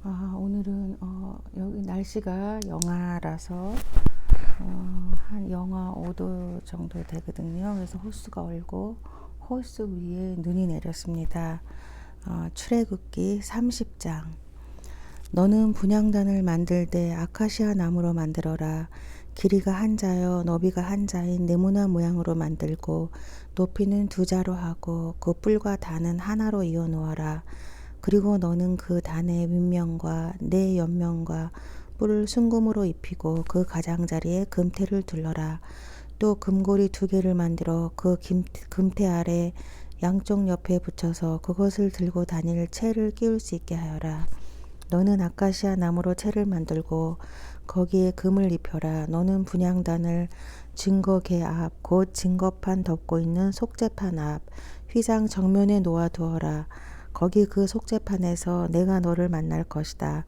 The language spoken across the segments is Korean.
오늘은 여기 날씨가 영하라서 한 영하 5도 정도 되거든요. 그래서 호수가 얼고 호수 위에 눈이 내렸습니다. 출애굽기 30장. 너는 분향단을 만들 때 아카시아 나무로 만들어라. 길이가 한 자여 너비가 한 자인 네모난 모양으로 만들고 높이는 2자로 하고 그 뿔과 단은 하나로 이어 놓아라. 그리고 너는 그 단의 윗면과 네 옆면과 뿔을 순금으로 입히고 그 가장자리에 금태를 둘러라. 또 금고리 2개를 만들어 그 금태 아래 양쪽 옆에 붙여서 그것을 들고 다닐 채를 끼울 수 있게 하여라. 너는 아카시아 나무로 채를 만들고 거기에 금을 입혀라. 너는 분향단을 증거계 앞 곧 증거판 덮고 있는 속죄판 앞 휘장 정면에 놓아 두어라. 거기 그 속죄판에서 내가 너를 만날 것이다.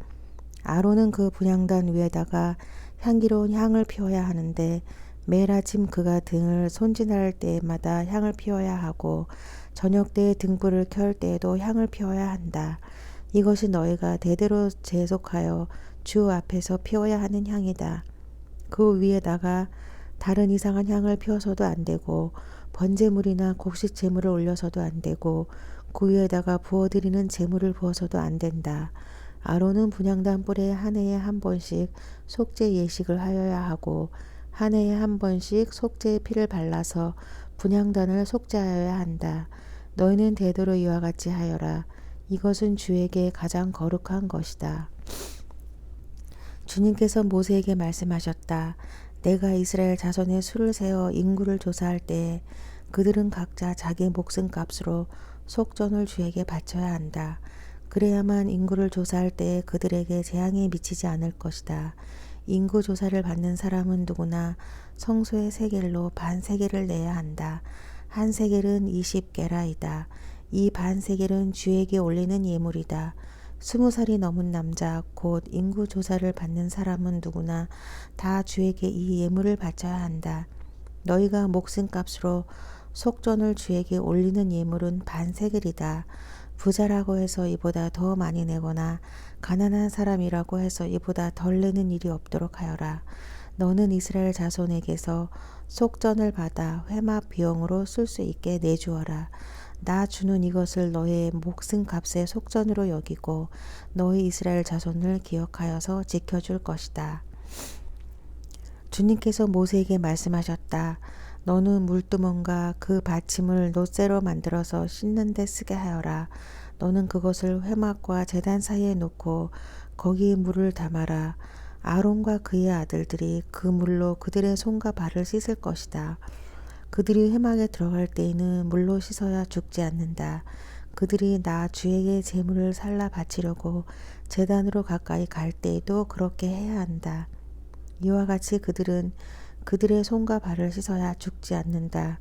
아론은 그 분향단 위에다가 향기로운 향을 피워야 하는데 매일 아침 그가 등을 손질할 때마다 향을 피워야 하고 저녁 때에 등불을 켤 때에도 향을 피워야 한다. 이것이 너희가 대대로 계속하여 주 앞에서 피워야 하는 향이다. 그 위에다가 다른 이상한 향을 피워서도 안 되고 번제물이나 곡식 제물을 올려서도 안 되고 그 위에다가 부어드리는 제물을 부어서도 안 된다. 아론은 분향단 뿔에 한 해에 한 번씩 속죄 예식을 하여야 하고 한 해에 한 번씩 속죄의 피를 발라서 분향단을 속죄하여야 한다. 너희는 대대로 이와 같이 하여라. 이것은 주에게 가장 거룩한 것이다. 주님께서 모세에게 말씀하셨다. 내가 이스라엘 자손의 수를 세어 인구를 조사할 때 그들은 각자 자기 목숨값으로 속전을 주에게 바쳐야 한다. 그래야만 인구를 조사할 때 그들에게 재앙이 미치지 않을 것이다. 인구 조사를 받는 사람은 누구나 성소의 세겔로 반 세겔을 내야 한다. 한 세겔은 20게라이다. 이 반 세겔은 주에게 올리는 예물이다. 20살이 넘은 남자 곧 인구 조사를 받는 사람은 누구나 다 주에게 이 예물을 바쳐야 한다. 너희가 목숨값으로 속전을 주에게 올리는 예물은 반 세겔이다. 부자라고 해서 이보다 더 많이 내거나 가난한 사람이라고 해서 이보다 덜 내는 일이 없도록 하여라. 너는 이스라엘 자손에게서 속전을 받아 회막 비용으로 쓸 수 있게 내주어라. 나 주는 이것을 너의 목숨값의 속전으로 여기고 너희 이스라엘 자손을 기억하여서 지켜줄 것이다. 주님께서 모세에게 말씀하셨다. 너는 물두멍과 그 받침을 놋새로 만들어서 씻는 데 쓰게 하여라. 너는 그것을 회막과 제단 사이에 놓고 거기에 물을 담아라. 아론과 그의 아들들이 그 물로 그들의 손과 발을 씻을 것이다. 그들이 회막에 들어갈 때에는 물로 씻어야 죽지 않는다. 그들이 나 주에게 제물을 살라 바치려고 제단으로 가까이 갈 때에도 그렇게 해야 한다. 이와 같이 그들은 그들의 손과 발을 씻어야 죽지 않는다.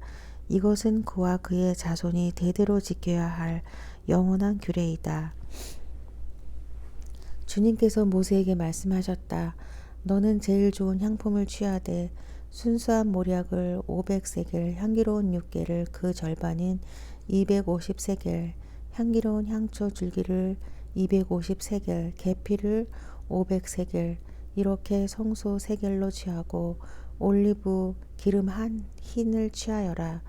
이것은 그와 그의 자손이 대대로 지켜야 할 영원한 규례이다. 주님께서 모세에게 말씀하셨다. 너는 제일 좋은 향품을 취하되 순수한 모략을 500세겔, 향기로운 육개를 그 절반인 250세겔, 향기로운 향초 줄기를 250세겔, 계피를 500세겔, 이렇게 성소 세겔로 취하고 올리브 기름 한 흰을 취하여라.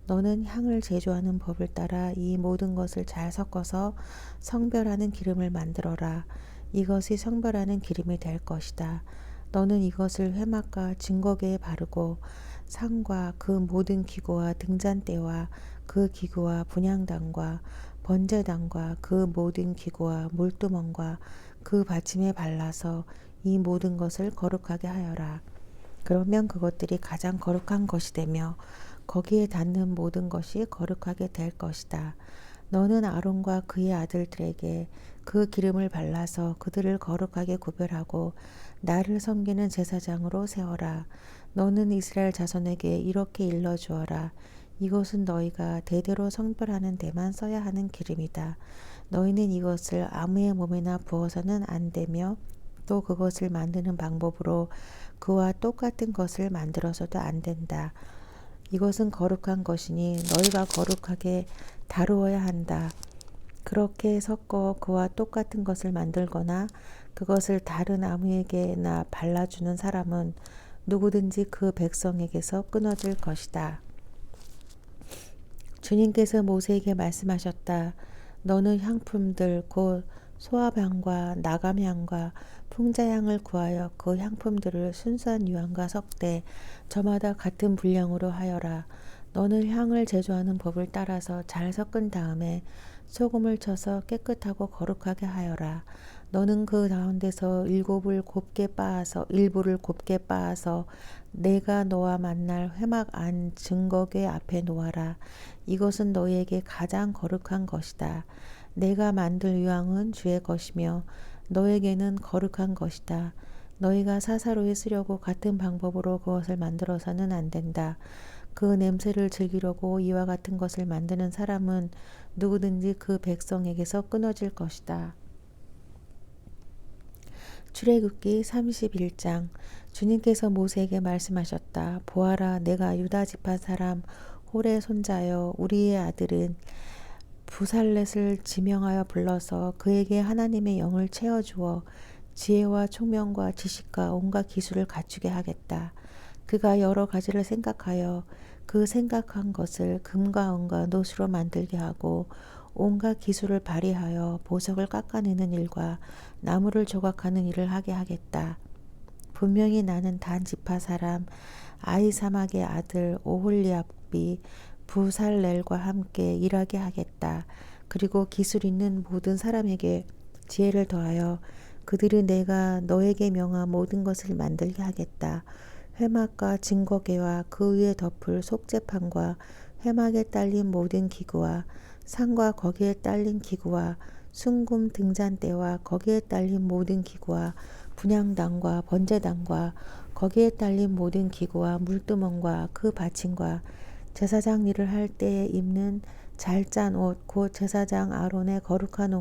너는 향을 제조하는 법을 따라 이 모든 것을 잘 섞어서 성별하는 기름을 만들어라. 이것이 성별하는 기름이 될 것이다. 너는 이것을 회막과 증거계에 바르고 상과 그 모든 기구와 등잔대와 그 기구와 분향단과 번제단과 그 모든 기구와 물두멍과 그 받침에 발라서 이 모든 것을 거룩하게 하여라. 그러면 그것들이 가장 거룩한 것이 되며 거기에 닿는 모든 것이 거룩하게 될 것이다. 너는 아론과 그의 아들들에게 그 기름을 발라서 그들을 거룩하게 구별하고 나를 섬기는 제사장으로 세워라. 너는 이스라엘 자손에게 이렇게 일러주어라. 이것은 너희가 대대로 성별하는 데만 써야 하는 기름이다. 너희는 이것을 아무의 몸에나 부어서는 안 되며 또 그것을 만드는 방법으로 그와 똑같은 것을 만들어서도 안 된다. 이것은 거룩한 것이니 너희가 거룩하게 다루어야 한다. 그렇게 섞어 그와 똑같은 것을 만들거나 그것을 다른 아무에게나 발라주는 사람은 누구든지 그 백성에게서 끊어질 것이다. 주님께서 모세에게 말씀하셨다. 너는 향품들 곧 소화향과 나감향과 풍자향을 구하여 그 향품들을 순수한 유황과 섞되 저마다 같은 분량으로 하여라. 너는 향을 제조하는 법을 따라서 잘 섞은 다음에 소금을 쳐서 깨끗하고 거룩하게 하여라. 너는 그 가운데서 일부를 곱게 빻아서 내가 너와 만날 회막 안 증거궤 앞에 놓아라. 이것은 너희에게 가장 거룩한 것이다. 내가 만들 유황은 주의 것이며 너에게는 거룩한 것이다. 너희가 사사로이 쓰려고 같은 방법으로 그것을 만들어서는 안 된다. 그 냄새를 즐기려고 이와 같은 것을 만드는 사람은 누구든지 그 백성에게서 끊어질 것이다. 출애굽기 31장. 주님께서 모세에게 말씀하셨다. 보아라, 내가 유다 지파 사람 홀의 손자여 우리의 아들은 부살렛을 지명하여 불러서 그에게 하나님의 영을 채워주어 지혜와 총명과 지식과 온갖 기술을 갖추게 하겠다. 그가 여러 가지를 생각하여 그 생각한 것을 금과 은과 노수로 만들게 하고 온갖 기술을 발휘하여 보석을 깎아내는 일과 나무를 조각하는 일을 하게 하겠다. 분명히 나는 단 지파 사람 아히사막의 아들 오홀리압이 부살렐과 함께 일하게 하겠다. 그리고 기술 있는 모든 사람에게 지혜를 더하여 그들이 내가 너에게 명한 모든 것을 만들게 하겠다. 회막과 증거궤와 그 위에 덮을 속죄판과 회막에 딸린 모든 기구와 상과 거기에 딸린 기구와 순금 등잔대와 거기에 딸린 모든 기구와 분향단과 번제단과 거기에 딸린 모든 기구와 물두멍과 그 받침과 제사장 일을 할 때에 입는 잘 짠 옷 곧 제사장 아론의 거룩한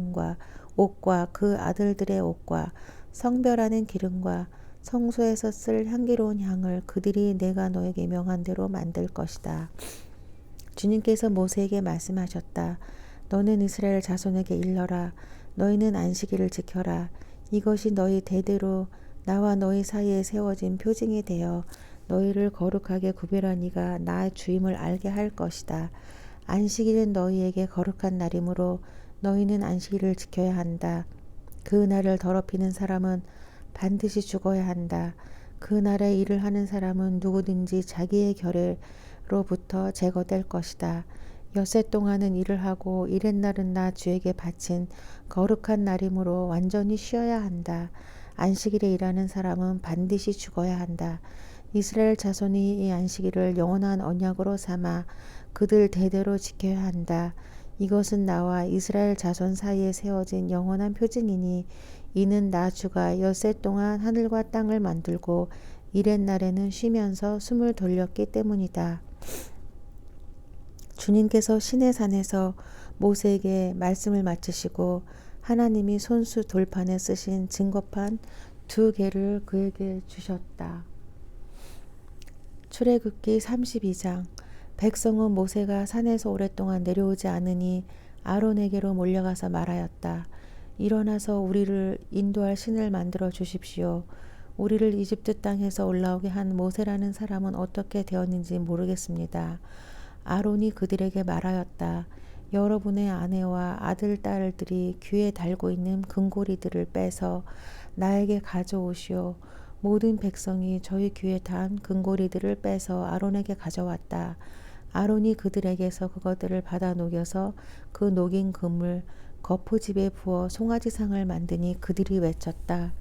옷과 그 아들들의 옷과 성별하는 기름과 성소에서 쓸 향기로운 향을 그들이 내가 너에게 명한 대로 만들 것이다. 주님께서 모세에게 말씀하셨다. 너는 이스라엘 자손에게 일러라. 너희는 안식일을 지켜라. 이것이 너희 대대로 나와 너희 사이에 세워진 표징이 되어 너희를 거룩하게 구별한 이가 나 주임을 알게 할 것이다. 안식일은 너희에게 거룩한 날이므로 너희는 안식일을 지켜야 한다. 그 날을 더럽히는 사람은 반드시 죽어야 한다. 그 날에 일을 하는 사람은 누구든지 자기의 결례로부터 제거될 것이다. 엿새 동안은 일을 하고 이렛날은 나 주에게 바친 거룩한 날이므로 완전히 쉬어야 한다. 안식일에 일하는 사람은 반드시 죽어야 한다. 이스라엘 자손이 이 안식일을 영원한 언약으로 삼아 그들 대대로 지켜야 한다. 이것은 나와 이스라엘 자손 사이에 세워진 영원한 표징이니 이는 나 주가 엿새 동안 하늘과 땅을 만들고 이렛날에는 쉬면서 숨을 돌렸기 때문이다. 주님께서 시내산에서 모세에게 말씀을 마치시고 하나님이 손수 돌판에 쓰신 증거판 2개를 그에게 주셨다. 출애굽기 32장. 백성은 모세가 산에서 오랫동안 내려오지 않으니 아론에게로 몰려가서 말하였다. 일어나서 우리를 인도할 신을 만들어 주십시오. 우리를 이집트 땅에서 올라오게 한 모세라는 사람은 어떻게 되었는지 모르겠습니다. 아론이 그들에게 말하였다. 여러분의 아내와 아들, 딸들이 귀에 달고 있는 금고리들을 빼서 나에게 가져오시오. 모든 백성이 저희 귀에 단 금고리들을 빼서 아론에게 가져왔다. 아론이 그들에게서 그것들을 받아 녹여서 그 녹인 금을 거푸집에 부어 송아지상을 만드니 그들이 외쳤다.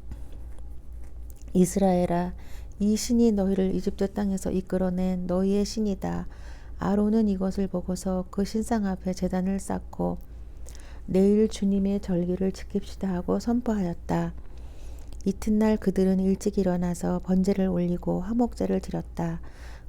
이스라엘아, 이 신이 너희를 이집트 땅에서 이끌어낸 너희의 신이다. 아론은 이것을 보고서 그 신상 앞에 제단을 쌓고 내일 주님의 절기를 지킵시다 하고 선포하였다. 이튿날 그들은 일찍 일어나서 번제를 올리고 화목제를 드렸다.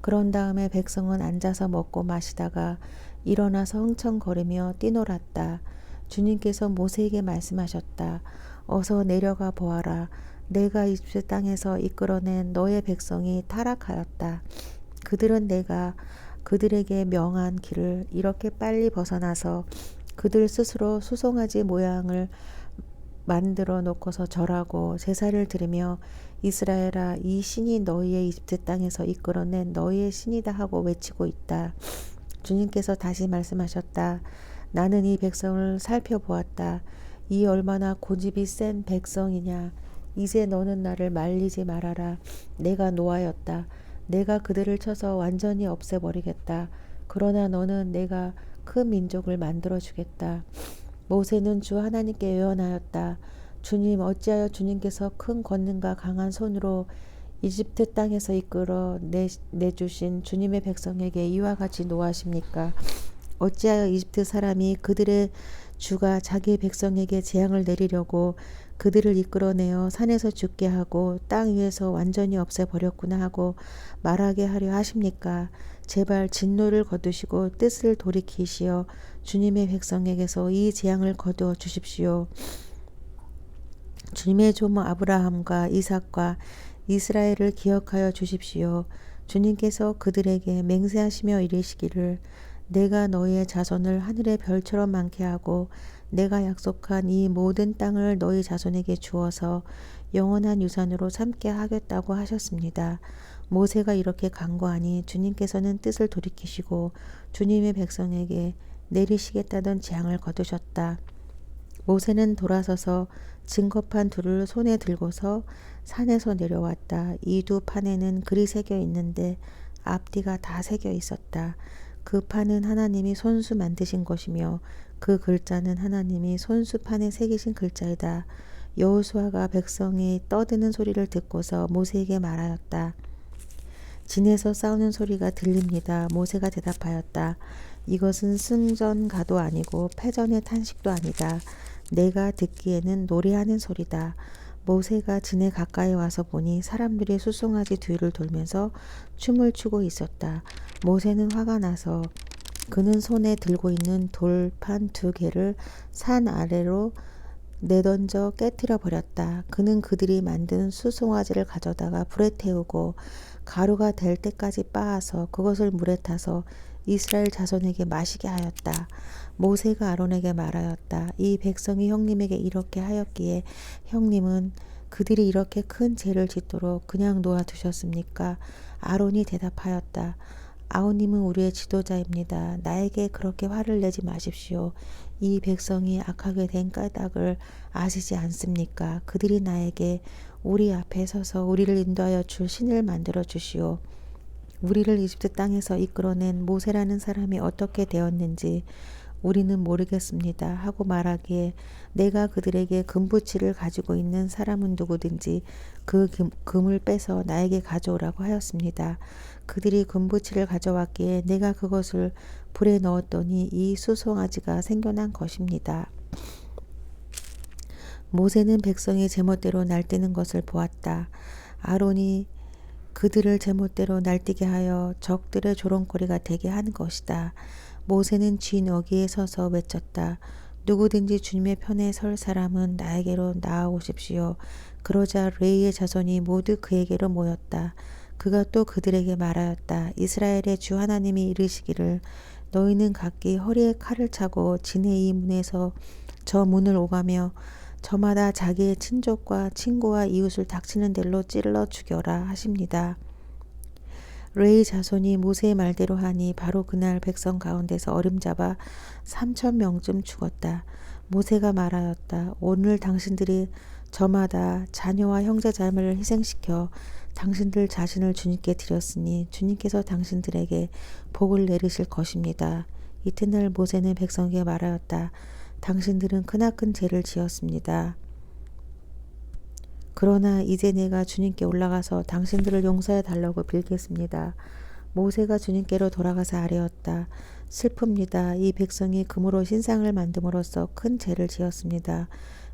그런 다음에 백성은 앉아서 먹고 마시다가 일어나서 흥청거리며 뛰놀았다. 주님께서 모세에게 말씀하셨다. 어서 내려가 보아라. 내가 이집트 땅에서 이끌어낸 너의 백성이 타락하였다. 그들은 내가 그들에게 명한 길을 이렇게 빨리 벗어나서 그들 스스로 수송아지 모양을 만들어 놓고서 절하고 제사를 드리며 이스라엘아 이 신이 너희의 이집트 땅에서 이끌어낸 너희의 신이다 하고 외치고 있다. 주님께서 다시 말씀하셨다. 나는 이 백성을 살펴보았다. 이 얼마나 고집이 센 백성이냐. 이제 너는 나를 말리지 말아라. 내가 노하였다. 내가 그들을 쳐서 완전히 없애버리겠다. 그러나 너는 내가 큰 민족을 만들어 주겠다. 모세는 주 하나님께 예언하였다. 주님 어찌하여 주님께서 큰 권능과 강한 손으로 이집트 땅에서 이끌어 내주신 주님의 백성에게 이와 같이 노하십니까? 어찌하여 이집트 사람이 그들의 주가 자기 백성에게 재앙을 내리려고 그들을 이끌어내어 산에서 죽게 하고 땅 위에서 완전히 없애버렸구나 하고 말하게 하려 하십니까? 제발 진노를 거두시고 뜻을 돌이키시어 주님의 백성에게서 이 재앙을 거두어 주십시오. 주님의 조모 아브라함과 이삭과 이스라엘을 기억하여 주십시오. 주님께서 그들에게 맹세하시며 이르시기를 내가 너희의 자손을 하늘의 별처럼 많게 하고 내가 약속한 이 모든 땅을 너희 자손에게 주어서 영원한 유산으로 삼게 하겠다고 하셨습니다. 모세가 이렇게 간구하니 주님께서는 뜻을 돌이키시고 주님의 백성에게 내리시겠다던 재앙을 거두셨다. 모세는 돌아서서 증거판 둘을 손에 들고서 산에서 내려왔다. 이 두 판에는 글이 새겨 있는데 앞뒤가 다 새겨 있었다. 그 판은 하나님이 손수 만드신 것이며 그 글자는 하나님이 손수판에 새기신 글자이다. 여호수아가 백성이 떠드는 소리를 듣고서 모세에게 말하였다. 진에서 싸우는 소리가 들립니다. 모세가 대답하였다. 이것은 승전가도 아니고 패전의 탄식도 아니다. 내가 듣기에는 노래하는 소리다. 모세가 진에 가까이 와서 보니 사람들이 수송아지 뒤를 돌면서 춤을 추고 있었다. 모세는 화가 나서 그는 손에 들고 있는 돌판 2개를 산 아래로 내던져 깨뜨려 버렸다. 그는 그들이 만든 수송아지를 가져다가 불에 태우고 가루가 될 때까지 빻아서 그것을 물에 타서 이스라엘 자손에게 마시게 하였다. 모세가 아론에게 말하였다. 이 백성이 형님에게 이렇게 하였기에 형님은 그들이 이렇게 큰 죄를 짓도록 그냥 놓아두셨습니까? 아론이 대답하였다. 아우님은 우리의 지도자입니다. 나에게 그렇게 화를 내지 마십시오. 이 백성이 악하게 된 까닭을 아시지 않습니까? 그들이 나에게 우리 앞에 서서 우리를 인도하여 줄 신을 만들어 주시오. 우리를 이집트 땅에서 이끌어낸 모세라는 사람이 어떻게 되었는지 우리는 모르겠습니다 하고 말하기에 내가 그들에게 금부치를 가지고 있는 사람은 누구든지 그 금을 빼서 나에게 가져오라고 하였습니다. 그들이 금부치를 가져왔기에 내가 그것을 불에 넣었더니 이 수송아지가 생겨난 것입니다. 모세는 백성이 제멋대로 날뛰는 것을 보았다. 아론이 그들을 제멋대로 날뛰게 하여 적들의 조롱거리가 되게 한 것이다. 모세는 쥔 어귀에 서서 외쳤다. 누구든지 주님의 편에 설 사람은 나에게로 나아오십시오. 그러자 레이의 자손이 모두 그에게로 모였다. 그가 또 그들에게 말하였다. 이스라엘의 주 하나님이 이르시기를 너희는 각기 허리에 칼을 차고 진의 이 문에서 저 문을 오가며 저마다 자기의 친족과 친구와 이웃을 닥치는 대로 찔러 죽여라 하십니다. 레이 자손이 모세의 말대로 하니 바로 그날 백성 가운데서 어림잡아 3,000명쯤 죽었다. 모세가 말하였다. 오늘 당신들이 저마다 자녀와 형제 자매를 희생시켜 당신들 자신을 주님께 드렸으니 주님께서 당신들에게 복을 내리실 것입니다. 이튿날 모세는 백성에게 말하였다. 당신들은 크나큰 죄를 지었습니다. 그러나 이제 내가 주님께 올라가서 당신들을 용서해 달라고 빌겠습니다. 모세가 주님께로 돌아가서 아뢰었다. 슬픕니다. 이 백성이 금으로 신상을 만듦으로써 큰 죄를 지었습니다.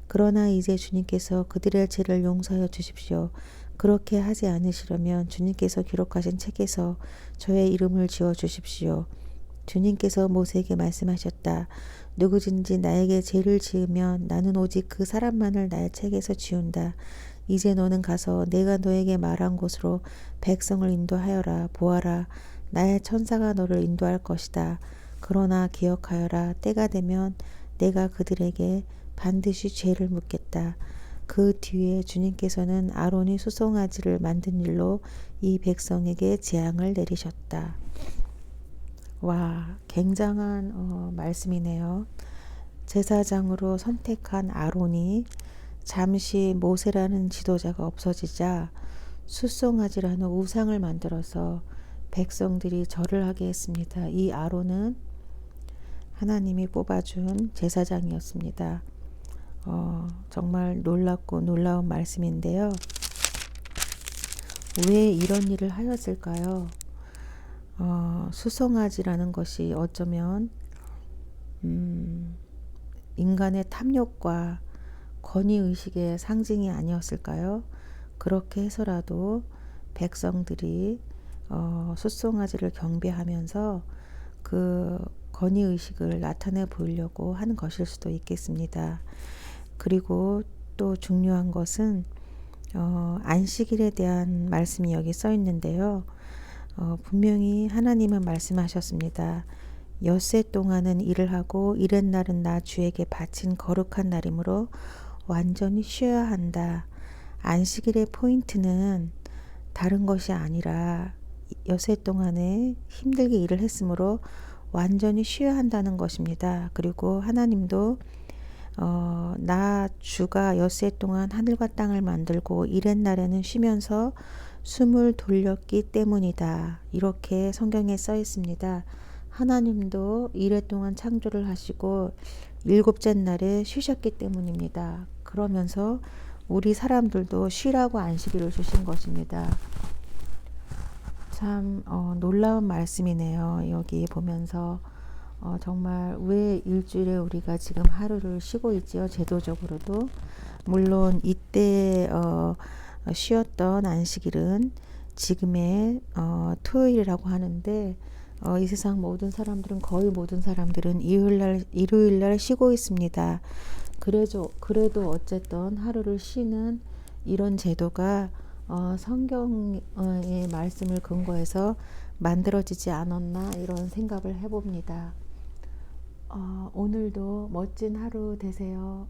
그러나 이제 주님께서 그들의 죄를 용서해 주십시오. 그렇게 하지 않으시려면 주님께서 기록하신 책에서 저의 이름을 지워 주십시오. 주님께서 모세에게 말씀하셨다. 누구든지 나에게 죄를 지으면 나는 오직 그 사람만을 나의 책에서 지운다. 이제 너는 가서 내가 너에게 말한 곳으로 백성을 인도하여라. 보아라. 나의 천사가 너를 인도할 것이다. 그러나 기억하여라. 때가 되면 내가 그들에게 반드시 죄를 묻겠다. 그 뒤에 주님께서는 아론이 수송아지를 만든 일로 이 백성에게 재앙을 내리셨다. 와, 굉장한 말씀이네요. 제사장으로 선택한 아론이 잠시 모세라는 지도자가 없어지자 숫송아지라는 우상을 만들어서 백성들이 절을 하게 했습니다. 이 아론은 하나님이 뽑아준 제사장이었습니다. 정말 놀랍고 놀라운 말씀인데요. 왜 이런 일을 하였을까요? 수송아지라는 것이 어쩌면 인간의 탐욕과 권위의식의 상징이 아니었을까요? 그렇게 해서라도 백성들이 숫송아지를 경배하면서 그 권위의식을 나타내 보이려고 하는 것일 수도 있겠습니다. 그리고 또 중요한 것은 안식일에 대한 말씀이 여기 써 있는데요. 분명히 하나님은 말씀하셨습니다. 엿새 동안은 일을 하고 이른 날은 나 주에게 바친 거룩한 날이므로 완전히 쉬어야 한다. 안식일의 포인트는 다른 것이 아니라 엿새 동안에 힘들게 일을 했으므로 완전히 쉬어야 한다는 것입니다. 그리고 하나님도 나 주가 엿새 동안 하늘과 땅을 만들고 이른 날에는 쉬면서 숨을 돌렸기 때문이다. 이렇게 성경에 써 있습니다. 하나님도 이래 동안 창조를 하시고 일곱째 날에 쉬셨기 때문입니다. 그러면서 우리 사람들도 쉬라고 안식일을 주신 것입니다. 참 놀라운 말씀이네요. 여기 보면서 정말 왜 일주일에 우리가 지금 하루를 쉬고 있지요? 제도적으로도. 물론 이때 쉬었던 안식일은 지금의 토요일이라고 하는데 이 세상 모든 사람들은 거의 모든 사람들은 일요일날 쉬고 있습니다. 그래도 어쨌든 하루를 쉬는 이런 제도가 성경의 말씀을 근거해서 만들어지지 않았나 이런 생각을 해봅니다. 오늘도 멋진 하루 되세요.